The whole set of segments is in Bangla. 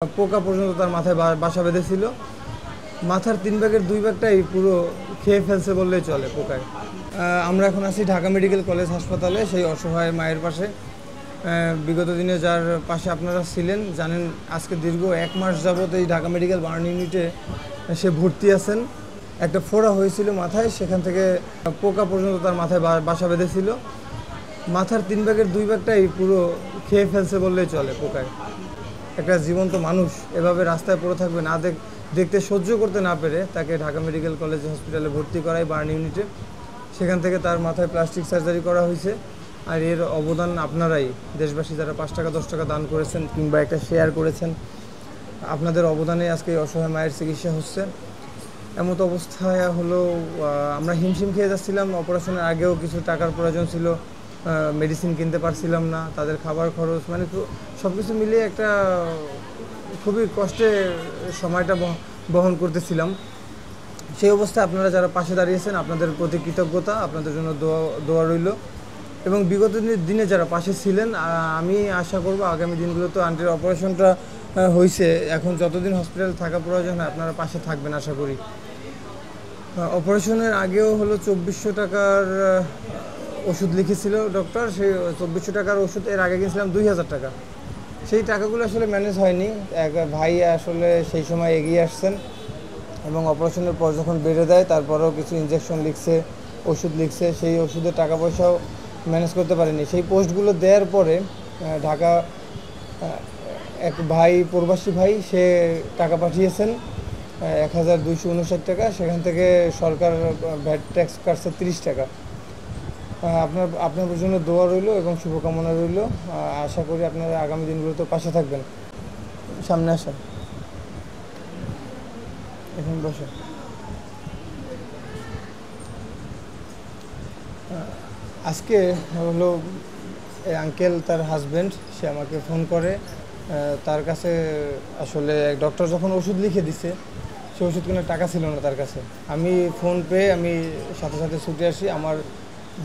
পোকা পর্যন্ত তার মাথায় বাসা বেঁধেছিল। মাথার 3 ভাগের 2 ভাগটাই পুরো খেয়ে ফেলছে বললেই চলে পোকায়। আমরা এখন আছি ঢাকা মেডিকেল কলেজ হাসপাতালে, সেই অসহায় মায়ের পাশে। বিগত দিনে যার পাশে আপনারা ছিলেন জানেন, আজকে দীর্ঘ 1 মাস যাবত এই ঢাকা মেডিকেল বার্ন ইউনিটে সে ভর্তি আছেন। একটা ফোড়া হয়েছিল মাথায়, সেখান থেকে পোকা পর্যন্ত তার মাথায় বাসা বেঁধেছিল। মাথার 3 ভাগের 2 ভাগটাই পুরো খেয়ে ফেলছে বললেই চলে পোকায়। একটা জীবন্ত মানুষ এভাবে রাস্তায় পড়ে থাকবে না দেখতে সহ্য করতে না পেরে তাকে ঢাকা মেডিকেল কলেজ হসপিটালে ভর্তি করায় বার্ন ইউনিটে। সেখান থেকে তার মাথায় প্লাস্টিক সার্জারি করা হয়েছে। আর এর অবদান আপনারাই, দেশবাসী যারা 5 টাকা 10 টাকা দান করেছেন কিংবা একটা শেয়ার করেছেন, আপনাদের অবদানে আজকে এই অসহায় মায়ের চিকিৎসা হচ্ছে। এমতো অবস্থায় হলো আমরা হিমশিম খেয়ে যাচ্ছিলাম। অপারেশনের আগেও কিছু টাকার প্রয়োজন ছিল, মেডিসিন কিনতে পারছিলাম না, তাদের খাবার খরচ, মানে সব কিছু মিলিয়ে একটা খুবই কষ্টে সময়টা বহন করতেছিলাম। সেই অবস্থায় আপনারা যারা পাশে দাঁড়িয়েছেন, আপনাদের প্রতি কৃতজ্ঞতা, আপনাদের জন্য দোয়া রইল। এবং বিগত দিনে যারা পাশে ছিলেন, আমি আশা করব আগামী দিনগুলোতে আন্টির অপারেশনটা হয়েছে, এখন যতদিন হসপিটালে থাকা প্রয়োজন হয় আপনারা পাশে থাকবেন আশা করি। অপারেশনের আগেও হলো 2400 টাকার ওষুধ লিখেছিল ডক্টর। সেই 2400 টাকার ওষুধ এর আগে গিয়েছিলাম 2000 টাকা। সেই টাকাগুলো আসলে ম্যানেজ হয়নি। এক ভাই আসলে সেই সময় এগিয়ে আসছেন এবং অপারেশনের পর যখন বেড়ে দেয় তারপরেও কিছু ইনজেকশন লিখছে, ওষুধ লিখছে, সেই ওষুধের টাকা পয়সাও ম্যানেজ করতে পারেনি। সেই পোস্টগুলো দেওয়ার পরে ঢাকা এক ভাই, প্রবাসী ভাই, সে টাকা পাঠিয়েছেন 1259 টাকা। সেখান থেকে সরকার ভ্যাট ট্যাক্স কাটছে 30 টাকা। আপনার জন্য দোয়া রইল এবং শুভকামনা রইল। আশা করি আপনারা আগামী দিনগুলোতে পাশে থাকবেন। সামনে আসেন, এখন বসে। আজকে হলো আঙ্কেল, তার হাজব্যান্ড, সে আমাকে ফোন করে। তার কাছে আসলে ডক্টর যখন ওষুধ লিখে দিছে, সে ওষুধ কেনার টাকা ছিল না তার কাছে। আমি ফোন পেয়ে আমি সাথে সাথে ছুটে আসি। আমার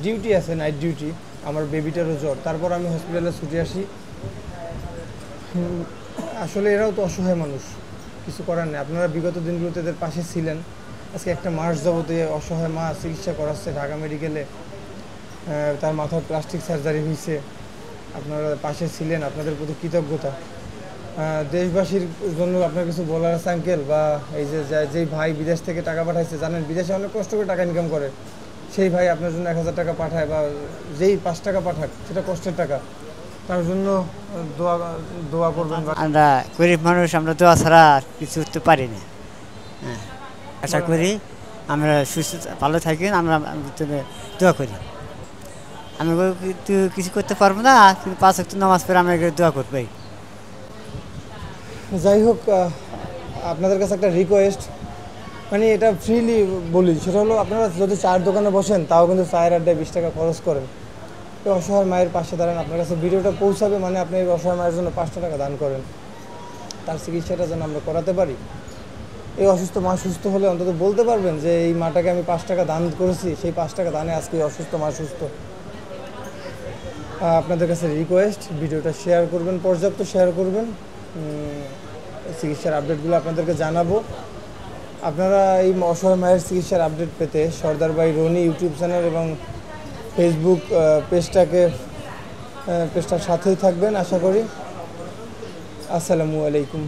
ডিউটি আছে, নাইট ডিউটি, আমার বেবিটারও জ্বর, তারপর আমি হসপিটালে ছুটে আসি। আসলে এরাও তো অসহায় মানুষ, কিছু করার নেই। আপনারা বিগত দিনগুলোতে এদের পাশে ছিলেন। আজকে একটা মাস যাবতে অসহায় মা চিকিৎসা করাচ্ছে ঢাকা মেডিকেলে, তার মাথায় প্লাস্টিক সার্জারি হয়েছে। আপনারা পাশে ছিলেন, আপনাদের প্রতি কৃতজ্ঞতা। দেশবাসীর জন্য আপনার কিছু বলার আছে আঙ্কেল? বা এই যেই ভাই বিদেশ থেকে টাকা পাঠাইছে, জানেন বিদেশে অনেক কষ্ট করে টাকা ইনকাম করে, সেই ভাই আপনার জন্য 1000 টাকা পাঠায়, বা যেই 5 টাকা পাঠাক সেটা কষ্টের টাকা, তার জন্য দোয়া করবেন। আমরা গরিব মানুষ, আমরা দোয়া ছাড়া আর কিছু করতে পারি না। হ্যাঁ, আশা করি আমরা সুস্থ ভালো থাকি, আমরা দোয়া করি। আমি কিছু করতে পারবো না, কিন্তু 5 ওয়াক্ত নামাজ পড়ে আমরা দোয়া করবো। যাই হোক, আপনাদের কাছে একটা রিকোয়েস্ট, মানে এটা ফ্রিলি বলি, সেটা হলো আপনারা যদি চায়ের দোকানে বসেন তাও কিন্তু চায়ের আড্ডায় 20 টাকা খরচ করেন। এই অসহায় মায়ের পাশে দাঁড়ান, আপনার কাছে ভিডিওটা পৌঁছাবে, মানে আপনি এই অসহায় মায়ের জন্য 5 টাকা দান করেন, তার চিকিৎসাটা যেন আমরা করাতে পারি। এই অসুস্থ মা সুস্থ হলে অন্তত বলতে পারবেন যে এই মাটাকে আমি 5 টাকা দান করেছি, সেই 5 টাকা দানে আজকে অসুস্থ মা সুস্থ। আপনাদের কাছে রিকোয়েস্ট, ভিডিওটা শেয়ার করবেন, পর্যাপ্ত শেয়ার করবেন। চিকিৎসার আপডেটগুলো আপনাদেরকে জানাবো। আপনারা এই অসহায় মায়ের চিকিৎসার আপডেট পেতে সর্দার ভাই রনি ইউটিউব চ্যানেল এবং ফেসবুক পেজটার সাথেই থাকবেন আশা করি। আসসালামু আলাইকুম।